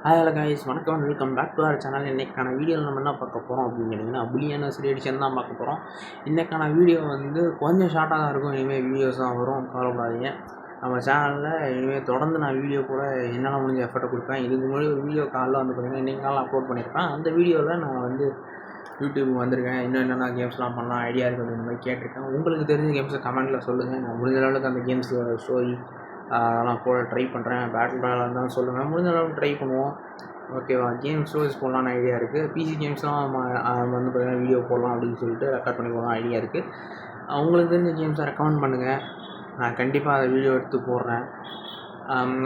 Hi hello guys, வணக்கம், welcome back to our channel. இன்றைக்கான வீடியோவில் நம்ம என்ன பார்க்க போகிறோம் அப்படின்னு கேட்டிங்கன்னா, புலியான சிறு எடிஷன் தான் பார்க்க போகிறோம். இன்றைக்கான வீடியோ வந்து கொஞ்சம் ஷார்ட்டாக தான் இருக்கும். இனிமேல் வீடியோஸ் தான் வரும், கவலைப்படாதீங்க. நம்ம சேனலில் இனிமேல் தொடர்ந்து நான் வீடியோ கூட என்னால் முடிஞ்ச எஃபர்ட்டை கொடுப்பேன். இதுக்கு முன்னாடி ஒரு வீடியோ காலில் வந்து பார்த்திங்கன்னா இன்றைக்கி காலையில் அப்லோட் பண்ணியிருப்பேன். அந்த வீடியோவில் நான் வந்து யூடியூப் வந்திருக்கேன், இன்னும் என்னென்ன கேம்ஸ்லாம் பண்ணலாம் ஐடியா இருக்குது அப்படின்ற மாதிரி கேட்டிருக்கேன். உங்களுக்கு தெரிஞ்ச கேம்ஸை கமெண்ட்டில் சொல்லுங்கள். நான் முடிஞ்ச அளவுக்கு அந்த கேம்ஸ் ஸ்டோரி அதெல்லாம் போட ட்ரை பண்ணுறேன். பேட்டில் ராயலாக இருந்தாலும் சொல்லுங்கள், முடிஞ்ச அளவுக்கு ட்ரை பண்ணுவோம். ஓகேவா? கேம் ஸ்டோரிஸ் போடலான்னு ஐடியா இருக்குது. பிசி கேம்ஸ்லாம் வந்து பார்த்திங்கன்னா வீடியோ போடலாம் அப்படின்னு சொல்லிட்டு ரெக்கார்ட் பண்ணி போடலாம் ஐடியா இருக்குது. உங்களுக்கு தெரிஞ்ச கேம்ஸை ரெக்கமெண்ட் பண்ணுங்கள், நான் கண்டிப்பாக அதை வீடியோ எடுத்து போடுறேன்.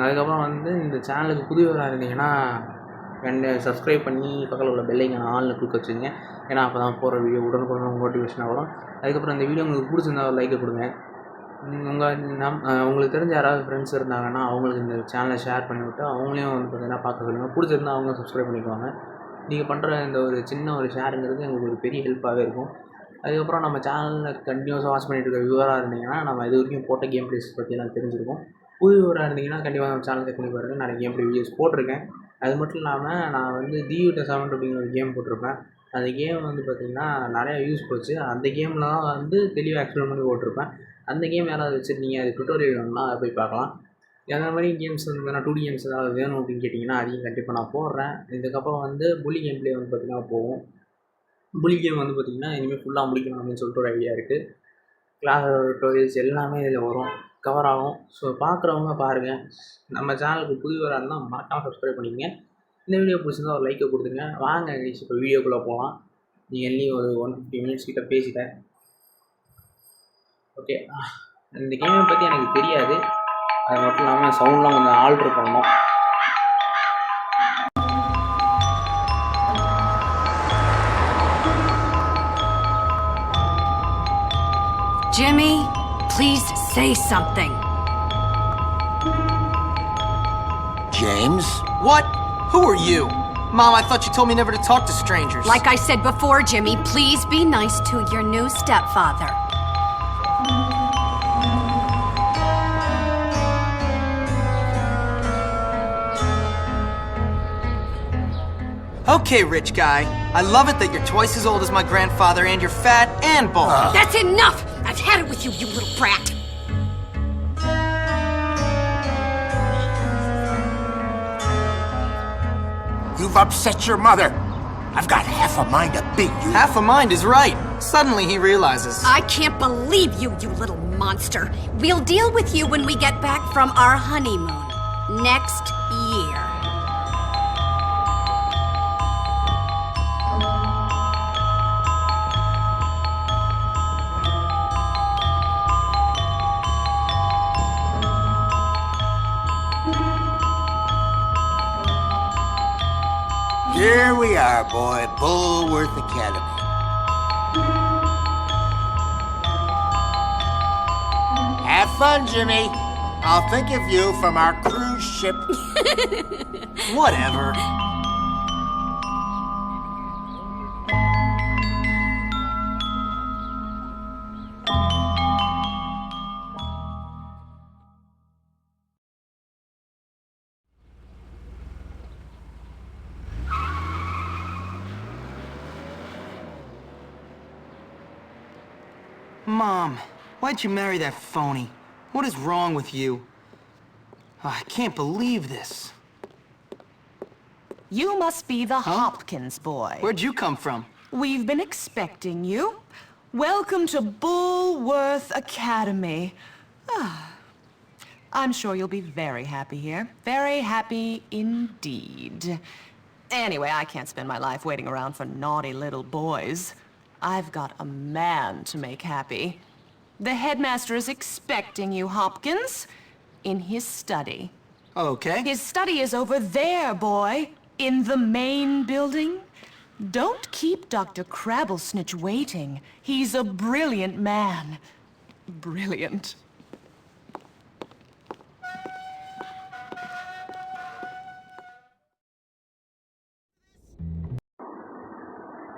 அதுக்கப்புறம் வந்து இந்த சேனலுக்கு புதியவராக இருந்தீங்கன்னா சப்ஸ்கிரைப் பண்ணி பக்கத்தில் உள்ள பெல்லைக்கான ஆளில் கொடுக்க வச்சுங்க. ஏன்னா அப்போ தான் போகிற வீடியோ உடனுக்குடன் மோட்டிவேஷனாக வரும். அதுக்கப்புறம் இந்த வீடியோ உங்களுக்கு பிடிச்சிருந்தா ஒரு லைக்கை கொடுங்க. உங்களுக்கு தெரிஞ்ச யாராவது ஃப்ரெண்ட்ஸ் இருந்தாங்கன்னா அவங்களுக்கு இந்த சேனலை ஷேர் பண்ணிவிட்டு அவங்களையும் வந்து பார்த்திங்கன்னா பார்க்க சொல்லுங்கள். பிடிச்சிருந்தா அவங்க சப்ஸ்கிரைப் பண்ணிக்குவாங்க. நீங்கள் பண்ணுற இந்த ஒரு சின்ன ஒரு ஷேருங்கிறது எங்களுக்கு ஒரு பெரிய ஹெல்ப்பாகவே இருக்கும். அதுக்கப்புறம் நம்ம சேனலில் கண்டினியூஸாக வாட்ச் பண்ணிட்டு இருக்க வியூவராக இருந்தீங்கன்னா நம்ம இது வரைக்கும் போட்ட கேம் ப்ளேஸ் பற்றிலாம் தெரிஞ்சிருக்கும். புது வியூவராக இருந்தீங்கன்னா கண்டிப்பாக நம்ம சேனல் செக் பண்ணி பாருங்கள். நிறைய கேம் ப்ளே வீடியோஸ் போட்டிருக்கேன். அது மட்டும் இல்லாமல் நான் வந்து டியூட்ட 7 அப்படிங்கிற ஒரு கேம் போட்டிருப்பேன். அந்த கேம் வந்து பார்த்திங்கன்னா நிறையா யூஸ் போச்சு. அந்த கேமில் தான் வந்து தெளிவாக எக்ஸ்பிளைன் பண்ணி போட்டிருப்பேன். அந்த கேம் யாராவது வச்சுருந்தீங்க, அது டுட்டோரியல் வேணும்னா அதை போய் பார்க்கலாம். அந்த மாதிரி கேம்ஸ் வந்து வேணால் 2D கேம்ஸ் ஏதாவது வேணும் அப்படின்னு கேட்டிங்கன்னா அதையும் கண்டிப்பாக நான் போடுறேன். இதுக்கப்புறம் வந்து புலி கேம் ப்ளே வந்து பார்த்திங்கன்னா போகும். புலி கேம் வந்து பார்த்திங்கன்னா இனிமேல் ஃபுல்லாக முடிக்கணும் அப்படின்னு சொல்லிட்டு ஒரு ஐடியா இருக்குது. கிளாஸ் டுட்டோரியல்ஸ் எல்லாமே இதில் வரும், கவர் ஆகும். ஸோ பார்க்குறவங்க பாருங்கள். நம்ம சேனலுக்கு புதியவராக இருந்தால் மறக்காமல் சப்ஸ்கிரைப் பண்ணிக்கங்க. இந்த வீடியோ பிடிச்சிருந்தா ஒரு லைக்கை கொடுத்துங்க. வாங்க இப்போ வீடியோக்குள்ளே போகலாம். நீங்கள் எல்லாம் ஒரு 150 மினிட்ஸ் கிட்ட பேசிட்டேன். ஓகே, இந்த கேமை பற்றி எனக்கு தெரியாது. அது மட்டும் இல்லாமல் சவுண்ட்லாம் கொஞ்சம் ஆல்ட்ரு பண்ணணும். Jimmy, please say something. James? What? Who are you? Mom, I thought you told me never to talk to strangers. Like I said before, Jimmy, please be nice to your new stepfather. Okay, rich guy. I love it that you're twice as old as my grandfather and you're fat and bald. That's enough! I've had it with you, you little brat! You've upset your mother. I've got half a mind to beat you. Half a mind is right. Suddenly he realizes. I can't believe you, you little monster! We'll deal with you when we get back from our honeymoon. Next year. Here we are, boy. Bullworth Academy. Have fun, Jimmy. I'll think of you from our cruise ship. Whatever. Mom, why'd you marry that phony? What is wrong with you? I can't believe this. You must be the Hopkins boy. Where'd you come from? We've been expecting you. Welcome to Bullworth Academy. I'm sure you'll be very happy here. Very happy indeed. Anyway, I can't spend my life waiting around for naughty little boys. I've got a man to make happy. The headmaster is expecting you, Hopkins, in his study. Okay. His study is over there, boy, in the main building. Don't keep Dr. Crabblesnitch waiting. He's a brilliant man. Brilliant.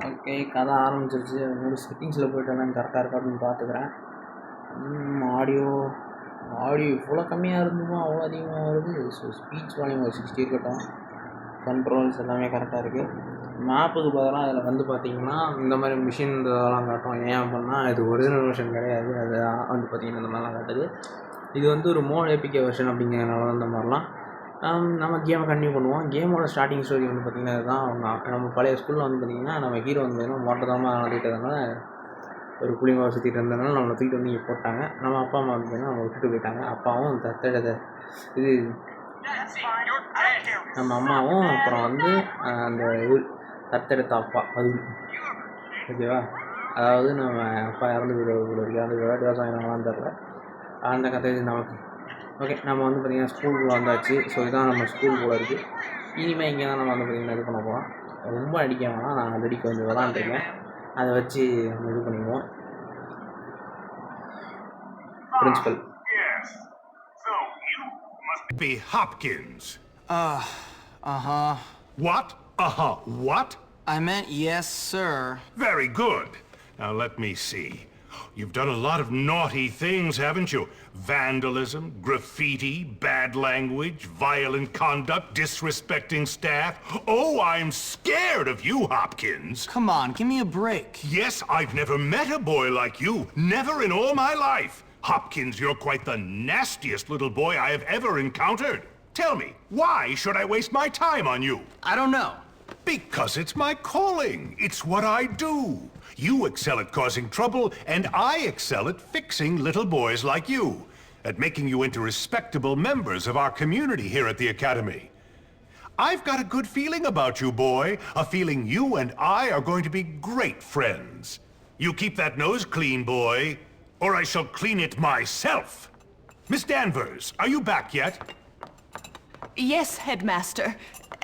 Okay, கதை ஆரம்பிச்சிருச்சு. என்னோட செட்டிங்ஸில் போய்ட்டு நான் கரெக்டாக இருக்கா அப்படின்னு பார்த்துக்கிறேன். ஆடியோ இவ்வளோ கம்மியாக இருந்துமோ அவ்வளோ அதிகமாக வருது. ஸோ ஸ்பீச் வால்யூம் 60 இருக்கட்டும். கண்ட்ரோல்ஸ் எல்லாமே கரெக்டாக இருக்குது. மேப்புக்கு பதிலாக அதில் வந்து பார்த்திங்கன்னா இந்த மாதிரி மிஷின் இதெல்லாம் காட்டும். ஏன் அப்படின்னா இது ஒரிஜினல் வெர்ஷன் கிடையாது. அது வந்து பார்த்திங்கன்னா இந்த மாதிரிலாம் காட்டுது. இது வந்து ஒரு மோட் ஏபிகே வெர்ஷன் அப்படிங்கிறதுனால இந்த மாதிரிலாம் நம்ம கேமை கண்டினியூ பண்ணுவோம். கேமோட ஸ்டார்டிங் ஸ்டோரி வந்து பார்த்திங்கன்னா இதுதான். அவங்க நம்ம பழைய ஸ்கூலில் வந்து பார்த்திங்கன்னா நம்ம ஹீரோ வந்து பார்த்திங்கன்னா மோட்டர் நடத்திட்டதுனால ஒரு புள்ளிங்க சுற்றிட்டு இருந்ததுனால நம்மளை தூக்கிட்டு வந்து இங்கே போட்டாங்க. நம்ம அப்பா அம்மா வந்து பார்த்திங்கன்னா அவங்க விட்டுட்டு போயிட்டாங்க. அப்பாவும் இது நம்ம அம்மாவும் அப்புறம் வந்து அந்த தத்தெடுத்த அப்பா அது ஓகேவா. அதாவது நம்ம அப்பா இறந்து போயிடுவாங்க. அந்த விவசாயம் தெரில அந்த கதை நமக்கு. ஓகே, நம்ம வந்து பார்த்திங்கன்னா ஸ்கூலுக்குள்ளே வந்தாச்சு. ஸோ இதுதான் நம்ம ஸ்கூல் போல் இருக்குது. இனிமேல் இங்கே தான் நம்ம வந்து பார்த்திங்கன்னா இது பண்ண போகிறோம். ரொம்ப அடிக்க வேணாம், நான் ஆல்ரெடி கொஞ்சம் விளாண்டுருக்கேன். அதை வச்சு நம்ம இது பண்ணிக்குவோம். Principal Be Hopkins. Uh-huh. What? Uh-huh. What? I meant yes, sir. Very good. Now let me see. You've done a lot of naughty things, haven't you? Vandalism, graffiti, bad language, violent conduct, disrespecting staff. Oh, I'm scared of you, Hopkins. Come on, give me a break. Yes, I've never met a boy like you. Never in all my life. Hopkins, you're quite the nastiest little boy I have ever encountered. Tell me, why should I waste my time on you? I don't know. Because it's my calling. It's what I do. You excel at causing trouble, and I excel at fixing little boys like you, at making you into respectable members of our community here at the Academy. I've got a good feeling about you, boy, a feeling you and I are going to be great friends. You keep that nose clean, boy, or I shall clean it myself. Miss Danvers, are you back yet? Yes, Headmaster.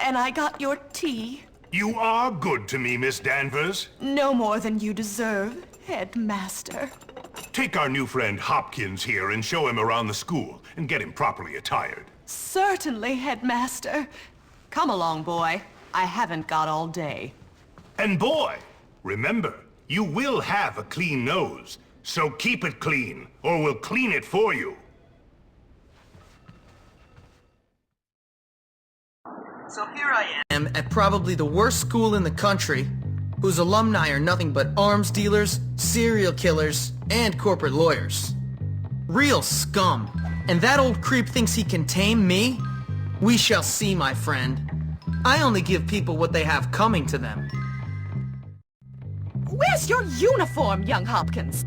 And I got your tea. You are good to me, Miss Danvers. No more than you deserve, Headmaster. Take our new friend Hopkins here and show him around the school and get him properly attired. Certainly, Headmaster. Come along, boy. I haven't got all day. And boy, remember, you will have a clean nose, so keep it clean, or we'll clean it for you. So here I am at probably the worst school in the country, whose alumni are nothing but arms dealers, serial killers, and corporate lawyers. Real scum. And that old creep thinks he can tame me? We shall see, my friend. I only give people what they have coming to them. Where's your uniform, young Hopkins?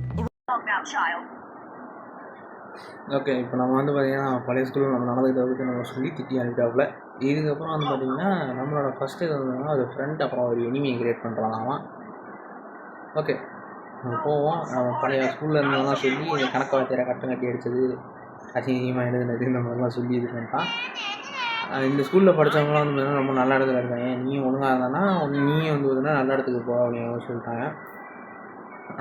Calm down, child. Okay, இப்போ நம்ம வந்து பார்த்திங்கன்னா பழைய ஸ்கூலில் நம்ம நடந்ததை பற்றி நம்ம சொல்லி திட்டி அனுப்பிட்டாப்புல. இதுக்கப்புறம் வந்து பார்த்திங்கன்னா நம்மளோட ஃபஸ்ட்டு இது வந்ததுன்னா ஒரு ஃப்ரெண்ட் அப்புறம் ஒரு எனிமியை க்ரியேட் பண்ணுறாங்களாமா. ஓகே, நம்ம போவோம். நம்ம பழைய ஸ்கூலில் இருந்தவங்களாம் சொல்லி கணக்கு வாத்தியாரை கட்டம் கட்டி அடித்தது, அசிங்கமாக எழுதுனது, இந்த மாதிரிலாம் சொல்லி இது பண்ணிட்டான். இந்த ஸ்கூலில் படித்தவங்களாம் வந்து பார்த்திங்கன்னா ரொம்ப நல்ல இடத்துல இருக்காங்க. நீயும் ஒழுங்காக இருந்தானா நீயும் வந்து பார்த்திங்கன்னா நல்ல இடத்துக்கு போ அப்படின்னு சொல்லிட்டாங்க.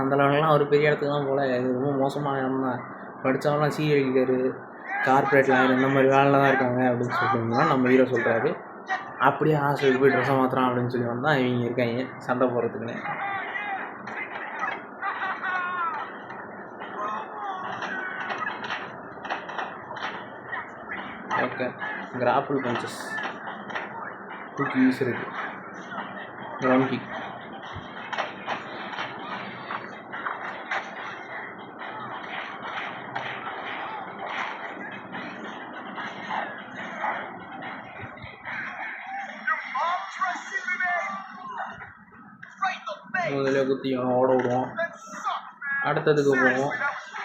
அந்த லெவலெலாம் ஒரு பெரிய இடத்துக்குலாம் போல். இது ரொம்ப மோசமான இடம் தான். படித்தவங்களாம் சீரியல் கில்லரு, கார்பரேட் லாயர் இந்த மாதிரி வேலையில் தான் இருக்காங்க அப்படின்னு சொல்லிட்டு நம்ம ஹீரோ சொல்கிறாரு. அப்படியே ஹாஸ்டலுக்கு போய் ட்ரெஸ்ஸை மாற்றுறான் அப்படின்னு சொல்லி வந்தால் இவங்க இருக்காங்க சண்டை போடுறதுக்குன்னு. ஓகே, கிராப்பிள் பஞ்சஸ் தூக்கி வீசுறது, கிரவுண்ட் கிக். முதல்ல குத்தி ஓட விடுவோம். அடுத்ததுக்கு போவோம்.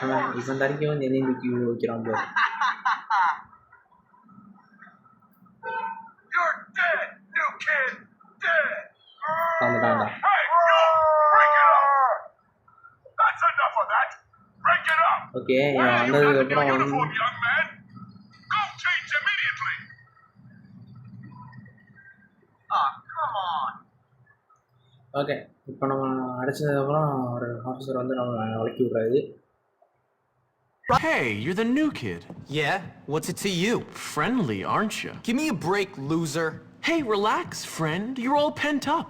ஆனால் இப்போ இந்த அறிக்கை வந்து எதையும் தூக்கி வைக்கிறான் போது. வந்துட்டான்டா. ஓகே, இவன் வந்ததுக்கப்புறம் வந்து ஓகே, இப்போ நம்ம அடிச்சதுக்கப்புறம் ஒரு ஆஃபீஸர் வந்து நம்ம வளக்கி விட்றாரு. Hey, you're the new kid. Yeah? What's it to you? Friendly, aren't you? Give me a break, loser. Hey, relax, friend. You're all pent up.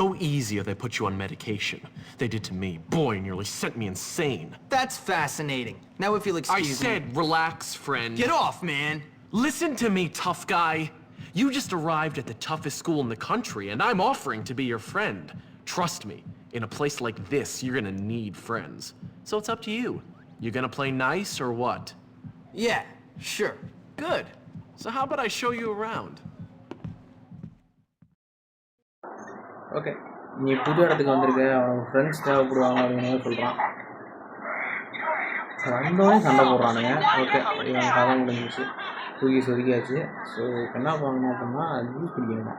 Go easy or they put you on medication. They did to me. Boy, nearly sent me insane. That's fascinating. Now if you'll excuse me. I said relax, friend. Get off, man. Listen to me, tough guy. You just arrived at the toughest school in the country, and I'm offering to be your friend. Trust me, in a place like this, you're gonna need friends. So it's up to you. You gonna play nice or what? Yeah, sure. Good. So how about I show you around? Okay, நீ புது இடத்துக்கு வந்திருக்க, அவனுக்கு friends தேவைப்படுவாங்க அப்படின்னு சொல்கிறான். வந்தோடனே சண்டை போடுறானுங்க. Okay, இவன் கதை முடிஞ்சிச்சு, தூக்கி சொதுக்கியாச்சு. ஸோ இப்போ என்ன பண்ணணும் அப்படின்னா ஜூஸ் குடிக்கணுமா,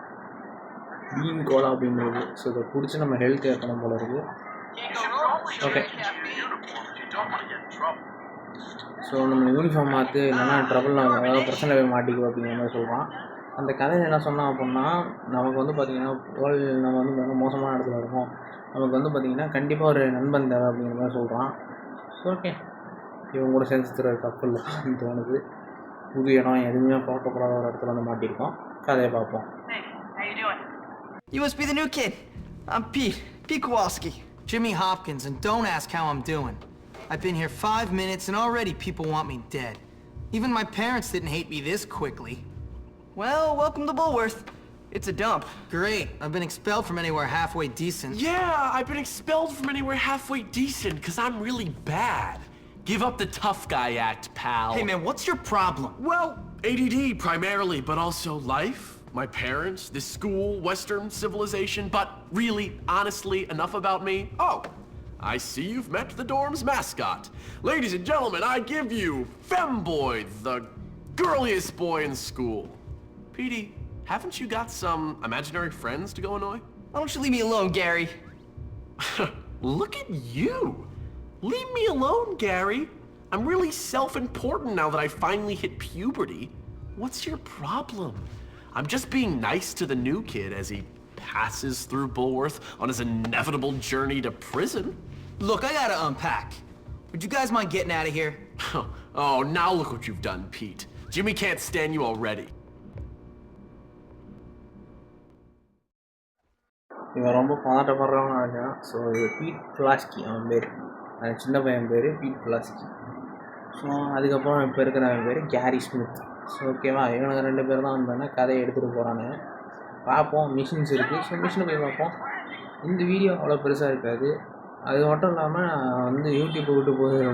பீன் கோலா அப்படின்றது. ஸோ இதை குடிச்சு நம்ம ஹெல்த் ஏற்றணும் போல இருக்குது. ஓகே, ஸோ நம்ம யூனிஃபார்ம் மாற்று, இல்லைன்னா ட்ரபிள் அதாவது பிரச்சனை போய் மாட்டிக்குவோம் அப்படிங்கிற மாதிரி சொல்கிறான். அந்த கதையை என்ன சொன்னான் அப்படின்னா, நமக்கு வந்து பார்த்திங்கன்னா நம்ம வந்து பார்த்திங்கன்னா மோசமான இடத்துல இருக்கோம், நமக்கு வந்து பார்த்திங்கன்னா கண்டிப்பாக ஒரு நண்பன் தேவை அப்படிங்கிற மாதிரி சொல்கிறான். ஓகே, இவங்க கூட சேர்ந்து தருவது தப்பு இல்லை அப்படின்னு தோணுது. புது இடம், எதுவுமே பார்க்கப்படாத ஒரு இடத்துல வந்து மாட்டியிருக்கோம். கதையை பார்ப்போம். You must be the new kid. I'm Pete Kowalski. Jimmy Hopkins, and don't ask how I'm doing. I've been here 5 minutes and already people want me dead. Even my parents didn't hate me this quickly. Well, welcome to Bullworth. It's a dump. Great. I've been expelled from anywhere halfway decent. Yeah, I've been expelled from anywhere halfway decent because I'm really bad. Give up the tough guy act, pal. Hey man, what's your problem? Well, ADD primarily, but also life, my parents, this school, Western civilization, but really, honestly, enough about me. Oh, I see you've met the dorm's mascot. Ladies and gentlemen, I give you Femboy, the girliest boy in school. Petey, haven't you got some imaginary friends to go annoy? Why don't you leave me alone, Gary? Look at you! Leave me alone, Gary. I'm really self-important now that I finally hit puberty. What's your problem? I'm just being nice to the new kid as he passes through Bullworth on his inevitable journey to prison. Look, I gotta unpack. Would you guys mind getting out of here? Oh, now look what you've done, Pete. Jimmy can't stand you already. இவன் ரொம்ப பதட்டப்படுறவங்க நினைக்கிறான். So இது beat பிளாஸ்கி அவன் பேர், அந்த சின்ன பையன் பேர் பீட் பிளாஸ்கி. ஸோ அதுக்கப்புறம் இப்போ இருக்கிறவன் பேர் கேரி ஸ்மித். ஸோ ஓகேவா, இவனுக்கு 2 பேர் தான் வந்தானே கதையை எடுத்துகிட்டு போகிறானுங்க. பார்ப்போம், மிஷின்ஸ் இருக்குது. ஸோ மிஷினை போய் பார்ப்போம். இந்த வீடியோ அவ்வளோ பெருசாக இருக்காது. அது மட்டும் இல்லாமல் நான் வந்து யூடியூப்பை விட்டு போய்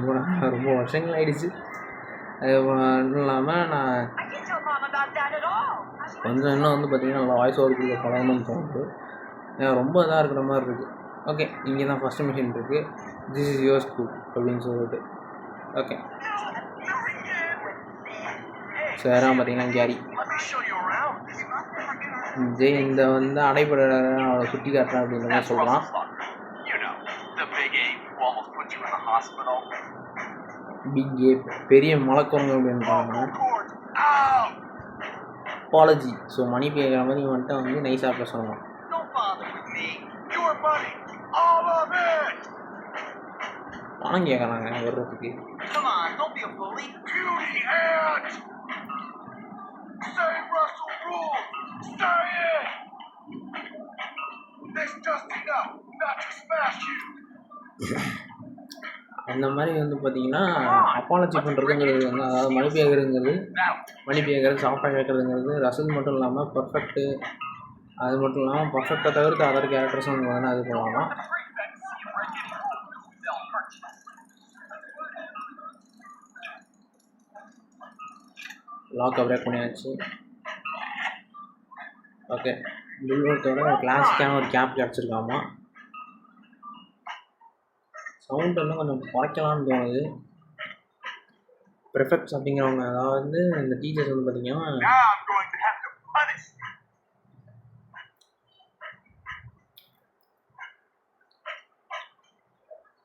ரொம்ப வருஷங்கள் ஆகிடுச்சு. அது மட்டும் இல்லாமல் நான் கொஞ்சம் இன்னும் வந்து பார்த்திங்கன்னா நல்லா வாய்ஸ் ஓவர் கொடுக்க பழகணும்னு தோணுது. ரொம்ப இதாக இருக்கிற மாதிரி இருக்குது. ஓகே, இங்கே தான் ஃபஸ்ட்டு மிஷின் இருக்குது. திஸ் இஸ் யுவர் ஸ்கூல் அப்படின்னு சொல்லிட்டு. ஓகே, ஸோ யாராவது பார்த்தீங்கன்னா கேரி இந்த வந்து அடைப்பட அவளை சுற்றி காட்டுறேன் அப்படின்ற மாதிரி சொல்கிறான். பிக் ஏ, பெரிய மலைக்குரங்கு அப்படின்றாங்க. அப்பாலஜி, ஸோ மணி கேட்குற மாதிரி வந்துட்டு வந்து நைஸாக பேசணும். பணம் கேட்குறாங்க வர்றதுக்கு. அந்த மாதிரி வந்து பார்த்தீங்கன்னா அப்பாலஜி பண்ணுறதுங்கிறது வந்து, அதாவது மன்னிப்பு கேட்குறது சாஃப்டாக கேட்குறதுங்கிறது ரசல் மட்டும் இல்லாமல் பர்ஃபெக்ட்டு, அது மட்டும் இல்லாமல் பர்ஃபெக்டை தவிர்த்து அதர் கேரக்டர்ஸும் வந்து அது பண்ணலாம். லாக்கை பிரேக் பண்ணியாச்சு. ஓகே, புல்வர்த்தோட கிளாசிக்கான ஒரு கேப் கிடச்சிருக்காமா. சவுண்ட் இன்னும் கொஞ்சம் குறைக்கலான்னு தோணுது. ப்ரிஃபெக்ட்ஸ் அப்படிங்கிறவங்க, அதாவது இந்த டீச்சர்ஸ் வந்து பார்த்திங்கன்னா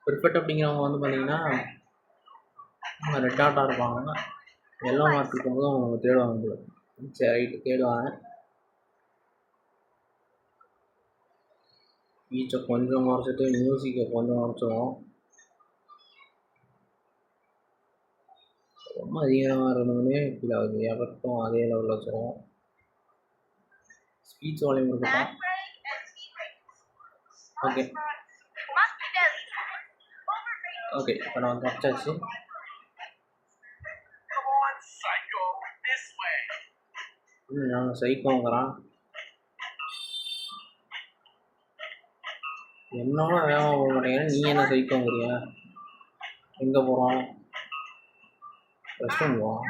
ப்ரிஃபெக்ட் அப்படிங்கிறவங்க வந்து பார்த்திங்கன்னா ரெட் ஆட்டாக இருப்பாங்க. எல்லோ மார்க் இருக்கும்போது அவங்க தேடுவாங்க. சரி, ரைட்டு தேடுவாங்க. பீச்சை கொஞ்சம் குறைச்சிட்டு மியூசிக்கை கொஞ்சம் குறைச்சிடும். ரொம்ப அதிகமாக இருந்ததுமே ஃபீல் ஆகுது. எஃபெக்டும் அதே லெவலில் வச்சுருவோம். ஸ்பீச் வால்யூம் இருக்கட்டும். ஓகே ஓகே, இப்போ நான் குறைச்சாச்சு. நாங்கள் சைக்கோங்கிறான். என்னோட வேகமாக போக மாட்டேங்கிற, நீ என்ன சைக்கோங்கிறியா? எங்கே போகிறோம்? ரெஸ்ட் ரூம் போகிறோம்.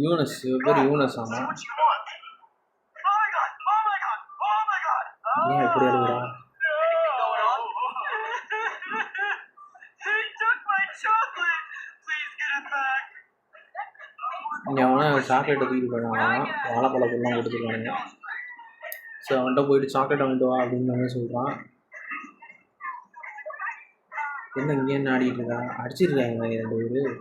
யூனஸ், இவ பேர் யூனஸ். ஆமாம், ஏன் எப்படி எழுதுறா? இங்கே அவனை சாக்லேட்டை தூக்கிட்டு போயிடுவாங்க. வாழைப்பழத்தெல்லாம் கொடுத்துருக்கானுங்க. ஸோ அவன்கிட்ட போயிட்டு சாக்லேட்டை வாங்கிட்டு வா அப்படின்னு வந்து சொல்கிறான். என்ன இங்கே என்ன ஆடிட்டு இருக்கா? அடிச்சிருக்காங்க 2 பேர்.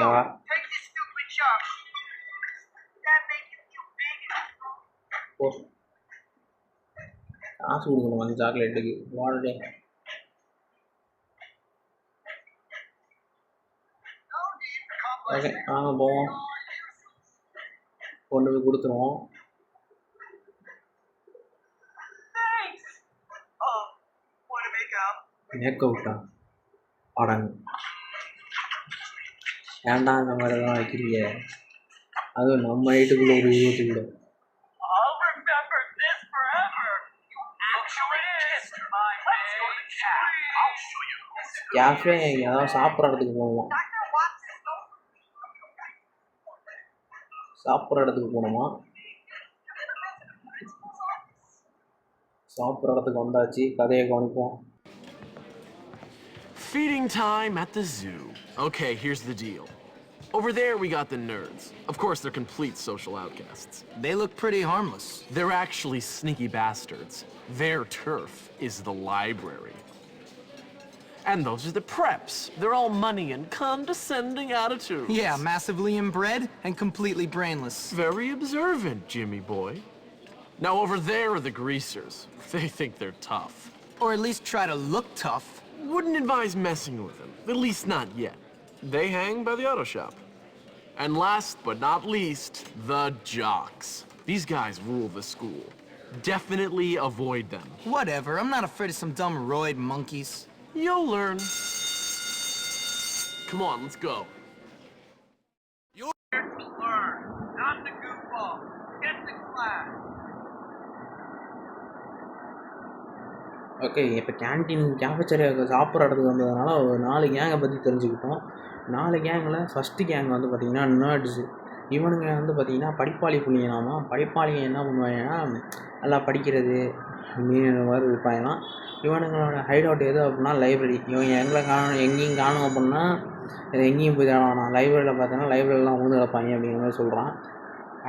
ஏவா ஓ, காசு கொடுக்கணும் அந்த சாக்லேட்டுக்கு. வாடே ஓகே, வாங்க போவோம். கொண்டு போய் கொடுத்துருவோம். மேக் அவுட்டா? ஆடாங்க. ஏன்டா அந்த மாதிரிலாம் வைக்கிறீங்க? அதுவும் நம்ம ஹைட்டுக்குள்ள ஒரு 20 கூட. கேஃபே ஏதாவது சாப்பிட்ற இடத்துக்கு போவோம். சாப்பிட்ற இடத்துக்கு போகணுமா? சாப்பிட்ற இடத்துக்கு வந்தாச்சு, கதையை கவனிப்போம். Feeding time at the zoo. Okay, here's the deal. Over there, we got the nerds. Of course, they're complete social outcasts. They look pretty harmless. They're actually sneaky bastards. Their turf is the library. And those are the preps. They're all money and condescending attitudes. Yeah, massively inbred and completely brainless. Very observant, Jimmy boy. Now over there are the greasers. They think they're tough. Or at least try to look tough. Wouldn't advise messing with them. At least not yet. They hang by the auto shop. And last but not least, the jocks. These guys rule the school. Definitely avoid them. Whatever, I'm not afraid of some dumb roid monkeys. You'll learn. Come on, let's go. Okay, இப்போ canteen கேஃபேட்டரியாவுக்கு சாப்பிட்ற இடத்துக்கு வந்ததுனால ஒரு 4 கேங்கை பற்றி தெரிஞ்சுக்கிட்டோம். 4 கேங்கில் first gang வந்து பார்த்திங்கன்னா நர்ட்ஸு. இவனுங்க வந்து பார்த்திங்கன்னா படிப்பாளி புள்ளிங்களாமா. படிப்பாளிங்க என்ன பண்ணுவாங்கன்னா நல்லா படிக்கிறது அப்படின்னு மாதிரி இருப்பாங்களாம். இவனுங்களோட ஹைட் அவுட் எது அப்படின்னா லைப்ரரி. இவங்க எங்கேயும் காணும் அப்படின்னா எங்கேயும் போய் தேட வேணாம். லைப்ரரியில் பார்த்தோன்னா லைப்ரரிலாம் ஊந்து கிடப்பாங்க அப்படிங்கிற மாதிரி சொல்கிறான்.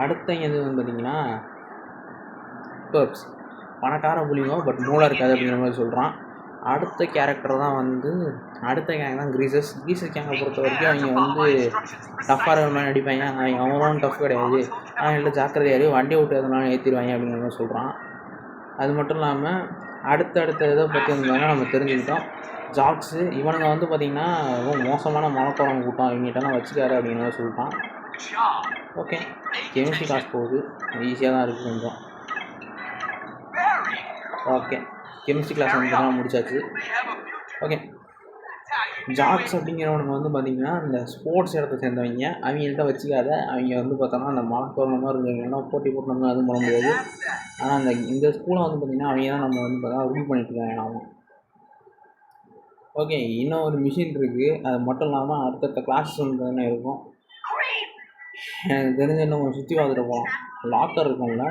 அடுத்த எது வந்து பார்த்திங்கன்னா பர்ப்ஸ், பணக்கார புள்ளிங்க பட் மூளை இருக்காது அப்படிங்கிற மாதிரி சொல்கிறான். அடுத்த கேரக்டர் தான் வந்து அடுத்த கேங் தான் கிரீசஸ். கிரீசஸ் கேங்கை பொறுத்த வரைக்கும் அவங்க வந்து டஃப்பாக இருக்கிற மாதிரி நடிப்பாங்க. அவங்களும் டஃப் கிடையாது, அவங்கள்ட்ட ஜாக்கிரதையாரு வண்டியை விட்டு எதனாலும் ஏற்றிடுவாங்க அப்படிங்கிற மாதிரி சொல்கிறான். அது மட்டும் இல்லாமல் அடுத்தடுத்த இதை பற்றி வந்தாங்கன்னா நம்ம தெரிஞ்சுக்கிட்டோம். ஜாக்ஸு இவனுங்க வந்து பார்த்திங்கன்னா ரொம்ப மோசமான மனக்குறவங்க கூட்டம், இவங்ககிட்டலாம் வச்சுக்காரு அப்படிங்கிற மாதிரி சொல்லிட்டான். ஓகே, கெமிஸ்ட்ரி கிளாஸ் போகுது, ஈஸியாக தான் இருக்குது கொஞ்சம். ஓகே, கெமிஸ்ட்ரி கிளாஸ் வந்து முடிச்சாச்சு. ஓகே, ஜாக்ஸ் அப்படிங்கிறவனுங்க வந்து பார்த்திங்கன்னா இந்த ஸ்போர்ட்ஸ் இடத்த சேர்ந்தவங்க. அவங்கள்ட்ட வச்சுக்காத. அவங்க வந்து பார்த்தோன்னா அந்த மனக்குறவங்க மாதிரி இருந்தவங்கன்னா போட்டி போட்டோம்னா அதுவும் பண்ண முடியாது. ஆனால் இந்த ஸ்கூலை வந்து பார்த்திங்கன்னா அவங்க தான் நம்ம வந்து பார்த்தா ரூல் பண்ணிட்டுருக்காங்க நாம. ஓகே, இன்னும் ஒரு மிஷின் இருக்குது. அது மட்டும் இல்லாமல் அடுத்தடுத்த கிளாஸஸ் வந்து பார்த்தீங்கன்னா இருக்கும். எனக்கு தெரிஞ்ச நம்ம சுற்றி பார்த்துட்டு போகலாம். லாக்கர் இருக்கும்ல,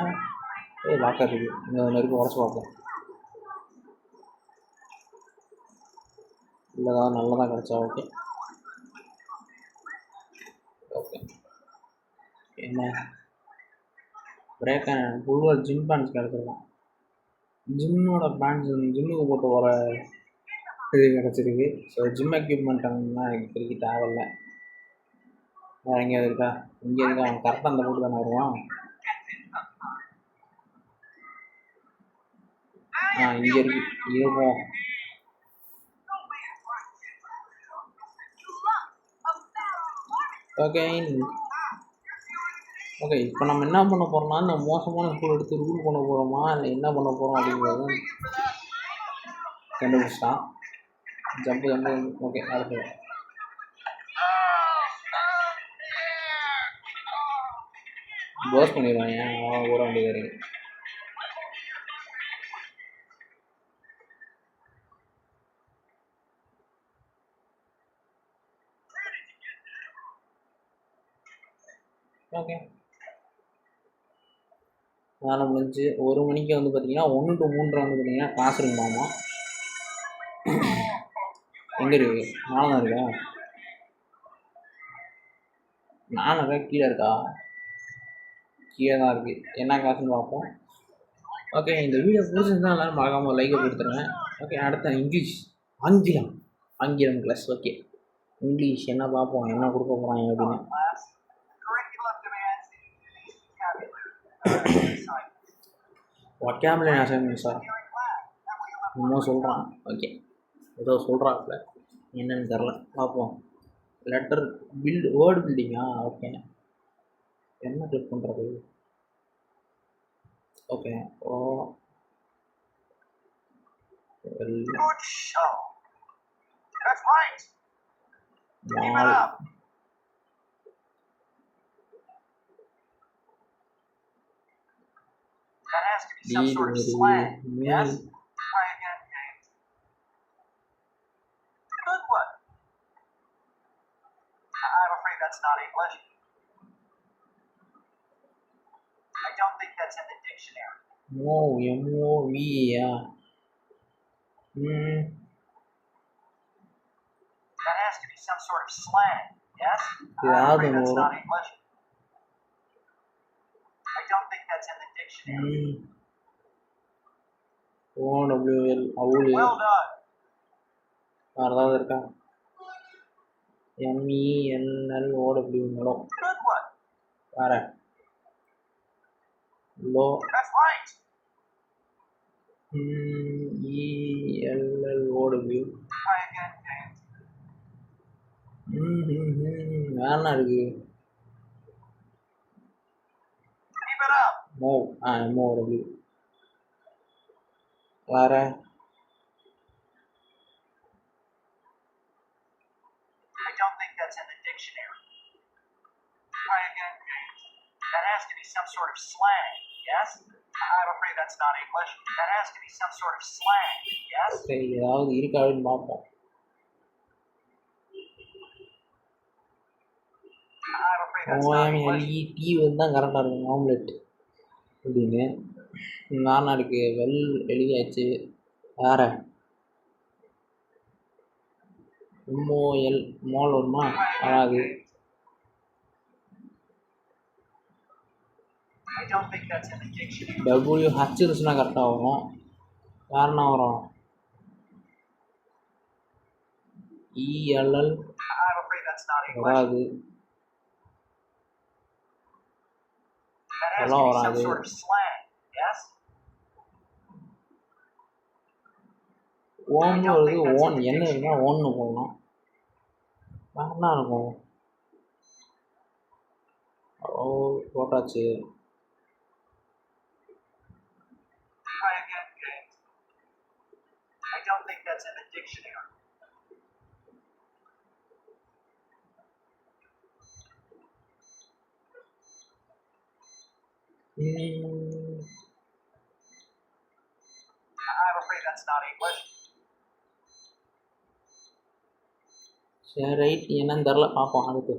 லாக்கர் இருக்குது, இங்கே ஒன்று இருக்குது, உடச்சி பார்ப்போம். இல்லைதா நல்லதாக கிடச்சா. ஓகே ஓகே, என்ன பிரேக் ஃபுல்வாக ஜிம் பேண்ட்ஸ் கிடச்சிருக்கான். ஜிம்மோட பேண்ட்ஸ் ஜிம்முக்கு போட்டு வர இது கிடச்சிருக்கு. ஸோ ஜிம் எக்யூப்மெண்ட் தான் எனக்கு திருப்பி தேவையில்லை. வேறு எங்கேயாவது இருக்கா? இங்கே இருக்கா? அவன் கரெக்டாக அந்த போட்டு தானே வருவான். இங்கே இருக்கு, இருக்கும். ஓகே ஓகே இப்போ நம்ம என்ன பண்ண போகிறோம்னா இந்த மோசமான ஸ்கூல் எடுத்து ரூல் பண்ண போகிறோமா இல்லை என்ன பண்ண போகிறோம் அப்படிங்கிறது கண்டுபிடிச்சிட்டான். ஜம்பு ஜம்பு ஓகே அடுத்து போஸ் பண்ணிடுவாங்க அவன் ஓட வேண்டியது இருக்கு. ஓகே வேலை முடிஞ்சு 1 மணிக்கு வந்து பார்த்தீங்கன்னா 1 to 3 வந்து பார்த்தீங்கன்னா கிளாஸ் ரூம் ஆமாம். எங்கே இருக்கு? மேலே தான் இருக்கா? மேலே இருக்கா கீழே இருக்கா? கீழே தான் இருக்குது. என்ன கிளாஸ்ன்னு பார்ப்போம். ஓகே இந்த வீடியோ பிடிச்சிருந்தா எல்லோரும் மறக்காமல் லைக்கை கொடுத்துருங்க. ஓகே அடுத்த இங்கிலீஷ் ஆங்கிலம் கிளாஸ். ஓகே இங்கிலீஷ் என்ன பார்ப்போம் என்ன கொடுக்க போகிறாங்க அப்படின்னு. ஒக்காபுலரி அசைன்மெண்ட் சார் இன்னும் சொல்கிறான். ஓகே ஏதோ சொல்கிறாப்புல என்னன்னு தெரில பார்ப்போம். லெட்டர் வேர்டு பில்டிங்கா? ஓகே என்ன கிளிக் பண்ணுறது? Okay oh That has to be some sort of slang. Yes? Try again, James. Good one. I'm afraid that's not English. I don't think that's in the dictionary. M-O-V-A. That has to be some sort of slang. Yes? I'm afraid that's not English. I don't think that's in the dictionary. O-W-L owl Well done. வேறு ஏதாவது இருக்கா? M-E-N-L-O-W mellow Good one. வேறு low That's right. E-L-L-O-W Try again, James. வேறனா இருக்கு? Keep it up. M-O-W வேறு I don't think that's in the dictionary. Try again, James. That has to be some sort of slang. Yes? I'm afraid that's not English. That has to be some sort of slang. Yes? சரி ஏதாவது இருக்காதுன்னு பார்ப்போம். I'm afraid that's not English. OMLET வந்து தான் கரெக்டாக இருக்கும். Omelette அப்படின்னு நானா இருக்கு. வெல் எழுதியாச்சு. வேறு MOL மோல் வருமா? வராது. I don't think that's in the dictionary. WH இருந்துச்சுன்னா கரெக்டாக வரும். வேறு என்ன வரும்? ELL I'm afraid that's not English. வராது. That has to Hello, be some Radhe. sort of slang. Yes? ஓன்னு வருது. ஓன் என்ன இருந்தால் ஓன்னு போடணும். வேறு என்ன இருக்கும்? ஓ போட்டாச்சு. Try again, James. I don't think that's in the dictionary. I'm afraid that's not English. சரி ரைட் என்னன்னு தெரில பார்ப்போம் அடுத்து.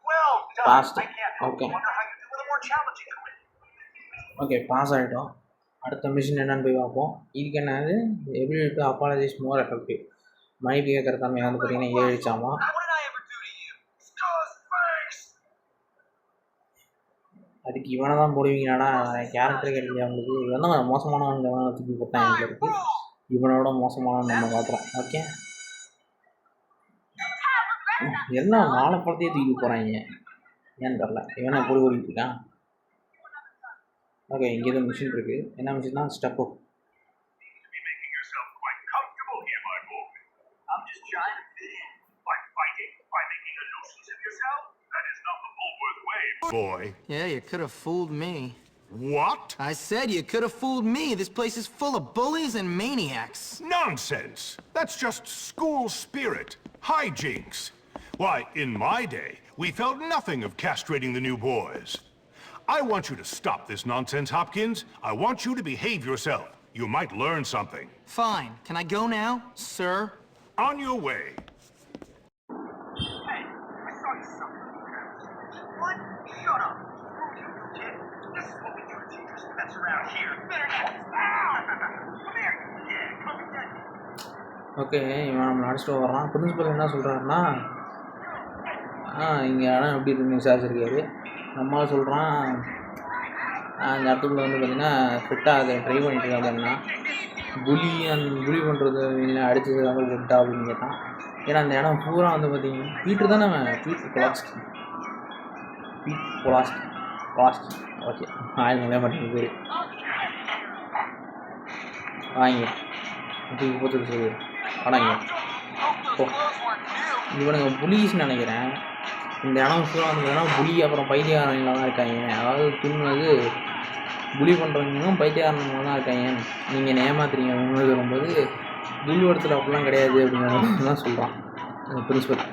Well done. Passed. I can't Okay. wonder how you do with a more challenging quiz. Okay pass ஆகிட்டோம். அடுத்த machine என்னன்னு போய் பார்ப்போம். இதுக்கு என்னது எப்படி டு அப்பாலஜைஸ் மோர் எஃபெக்டிவ். மன்னிப்பு கேட்குற தன்மை வந்து பார்த்தீங்கன்னா 7 ஆயிடுச்சாமா. What did I ever do to you? Scuss face. அதுக்கு இவனை தான் போடுவீங்களாடா? கேரக்டர் கிடைக்கல அவங்களுக்கு. இவன் தான் மோசமானவங்க தான் தூக்கி போட்டான் எங்களுக்கு. இவனோட மோசமானவன் நம்ம பார்க்குறோம். ஓகே எல்லாம் வாழைப்பழத்தையே தூக்கி போகிறாங்க. ஏன்னு தெரில. இவனை போய் ஓடிட்டு இருக்கான். ஓகே இங்கே தான் மிஷின் இருக்குது. என்ன மிஷின்னா step. Making yourself quite comfortable here, my boy. I'm just trying to fit in. By fighting, by making boy. Yeah, you could have fooled me. What? I said you could have fooled me. This place is full of bullies and maniacs. Nonsense! That's just school spirit. Hijinks. Why, in my day, we felt nothing of castrating the new boys. I want you to stop this nonsense, Hopkins. I want you to behave yourself. You might learn something. Fine. Can I go now, sir? On your way. Hey, I saw you something. What? Shut up. Screw you, kid. This is what we do to teachers who mess around here. Better not. Come here, kid. Come and get me. Okay, இவன் நம்மளை அடிச்சுட்டு வர்றான். Principal என்ன சொல்கிறாருன்னா, இங்கே இடம் எப்படி இருக்குன்னு விசாரிச்சிருக்காரு. நம்மளால் சொல்கிறான், அந்த இடத்துக்குள்ள வந்து பார்த்திங்கன்னா ஃபிட்டாக அதை ட்ரை பண்ணிட்டு அப்படின்னா புலி பண்ணுறது இல்லை அடித்தது வந்து ஃபிட்டா அப்படின்னு கேட்டான். ஏன்னா அந்த இடம் பூரா வந்து பார்த்திங்கன்னா பீட்ரு தானே பீட்ரு கொலாஸ்ட் ஓகே ஆயில் முடிய மாட்டேங்குது பேர் வாங்க தூக்கி போட்டு சொல்லு படாங்க இவனுங்க புலிஸ்ன்னு நினைக்கிறேன். இந்த இடம் ஃபுல்லாக வந்து பார்த்தீங்கன்னா புலி அப்புறம் பைத்தியக்காரங்களாம் தான் இருக்காங்க. அதாவது துண்ணுவது புலி பண்ணுறவங்களும் பைத்தியக்காரங்களும் தான் இருக்காங்க. நீங்கள் என்ன ஏமாத்துறீங்க உண்மையை வரும்போது புல்வடத்தில் அப்படிலாம் கிடையாது அப்படிங்கிற தான் சொல்கிறான் அந்த principal.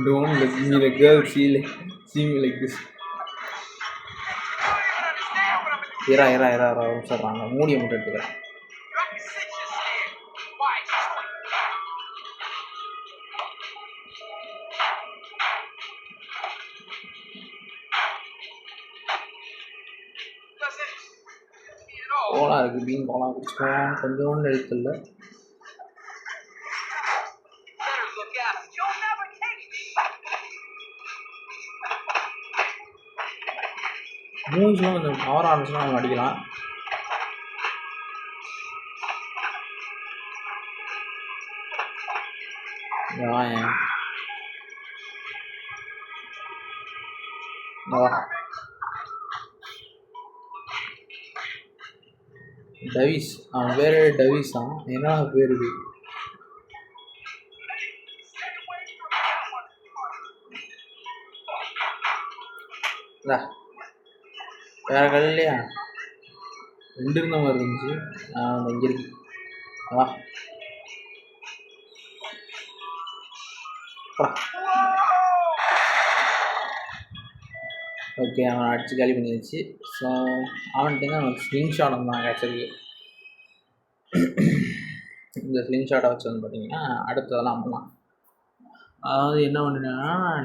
Don't let me the girl see me like this. இரா சொல்கிறாங்க மூடியை மட்டும் எடுத்துக்கிறேன். கோலா இருக்குது, மீன் கோலா குடிச்சிக்கலாம். கொஞ்சோண்டு எழுத்துல மூஞ்சிலாம் கொஞ்சம் பவர் ஆரம்பிச்சுன்னா அவங்க அடிக்கலாம். டவிஸ் அவன் பேர் டவிஸ் தான். என்ன பேர் இது? வேறு கடை இல்லையா? 2 இருந்த மாதிரி இருந்துச்சு. இங்கே இருக்கு. வா ஓகே, அவன் அடித்து காலி பண்ணிடுச்சு. ஸோ அவன்கிட்ட அவனுக்கு ஸ்லிங் ஷாட் வந்தாங்க. ஆக்சுவலி இந்த ஸ்லிங் ஷாட்டை வச்சு வந்து பார்த்திங்கன்னா அடுத்ததெல்லாம் பண்ணலாம். அதாவது என்ன பண்ணுன்னா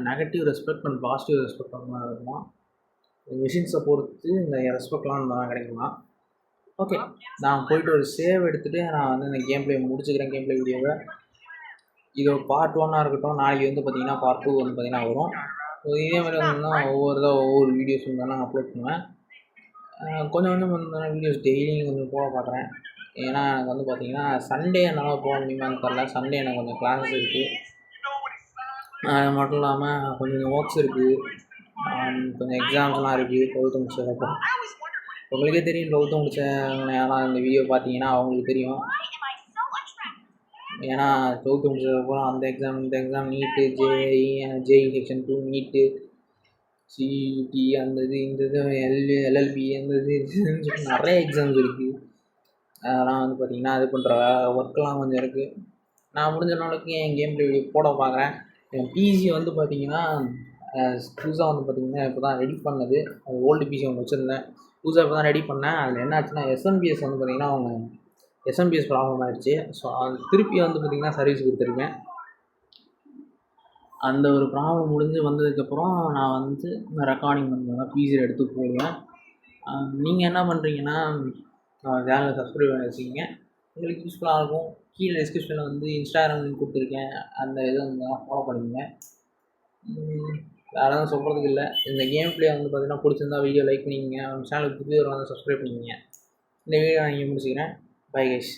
negative respect and positive respect அந்த மாதிரி இருக்குமா. மிஷின்ஸை பொறுத்து இந்த ரெஸ்பெக்ட்லாம் தான் கிடைக்குமா. ஓகே, நான் போய்ட்டு ஒரு சேவ் எடுத்துகிட்டு நான் வந்து இந்த கேம் ப்ளே முடிச்சுக்கிறேன். கேம் ப்ளே வீடியோவை இது பார்ட் 1 இருக்கட்டும். நாளைக்கு வந்து பார்த்திங்கன்னா பார்ட் 2 வந்து பார்த்திங்கன்னா வரும். ஸோ இதே மாதிரி வந்தோம்னா ஒவ்வொரு வீடியோஸ் வந்து நான் அப்லோட் பண்ணுவேன். கொஞ்சம் வந்து வீடியோஸ் டெய்லியும் கொஞ்சம் போக பார்க்குறேன். ஏன்னா எனக்கு வந்து பார்த்திங்கன்னா சண்டே என்னால் போக முடியுமான்னு தெரில. சண்டே எனக்கு கொஞ்சம் கிளாஸஸ் இருக்குது. அது மட்டும் இல்லாமல் கொஞ்சம் ஒர்க்ஸ் இருக்குது, கொஞ்சம் எக்ஸாம்ஸ்லாம் இருக்குது. 12th முடிச்சதுக்கப்புறம் உங்களுக்கே தெரியும். 12th முடிச்சவங்க யாரெல்லாம் இந்த வீடியோ பார்த்தீங்கன்னா அவங்களுக்கு தெரியும். ஏன்னா 12th முடிச்சதுக்கப்புறம் அந்த எக்ஸாம் இந்த எக்ஸாம் நீட்டு ஜேஇ செக்ஷன் 2 நீட்டு சிஇடி அந்த இந்த எல்எல்பி அந்த இதுன்னு சொல்லி நிறைய எக்ஸாம்ஸ் இருக்குது. அதெல்லாம் வந்து பார்த்திங்கன்னா அது பண்ணுற ஒர்க்கெலாம் கொஞ்சம் இருக்குது. நான் முடிஞ்ச நாளைக்கு என் கேம் ப்ளே வீடியோ போட பார்க்குறேன். என் பிசி வந்து பார்த்திங்கன்னா புதுசாக வந்து பார்த்திங்கன்னா இப்போ தான் ரெடி பண்ணது. அது ஓல்டு பிசி ஒன்று வச்சுருந்தேன், புதுசாக இப்போ தான் ரெடி பண்ணேன். அதில் என்ன ஆச்சுன்னா எஸ்எம்பிஎஸ் வந்து பார்த்திங்கன்னா அவங்க எஸ்எம்பிஎஸ் ப்ராப்ளம் ஆகிடுச்சு. ஸோ அது திருப்பி வந்து பார்த்திங்கன்னா சர்வீஸ் கொடுத்துருக்கேன். அந்த ஒரு ப்ராப்ளம் முடிஞ்சு வந்ததுக்கப்புறம் நான் வந்து ரெக்கார்டிங் பண்ணுவேன், பிசியில் எடுத்து போடுவேன். நீங்கள் என்ன பண்ணுறீங்கன்னா சேனலை சப்ஸ்கிரைப் பண்ணி வச்சுக்கிங்க, உங்களுக்கு யூஸ்ஃபுல்லாக இருக்கும். கீழே டிஸ்கிரிப்ஷனில் வந்து இன்ஸ்டாகிராம் லிங்க் கொடுத்துருக்கேன், அந்த இதை வந்து ஃபாலோ பண்ணிக்கங்க. வேறு எதுவும் சொல்கிறதுக்கு இல்லை. இந்த கேம் ப்ளே வந்து பார்த்திங்கன்னா பிடிச்சிருந்தா வீடியோ லைக் பண்ணிக்கங்க. சேனலுக்கு புதிய வந்து சப்ஸ்கிரைப் பண்ணிக்கங்க. இந்த வீடியோ நான் இங்கே முடிச்சுக்கிறேன். Bye guys.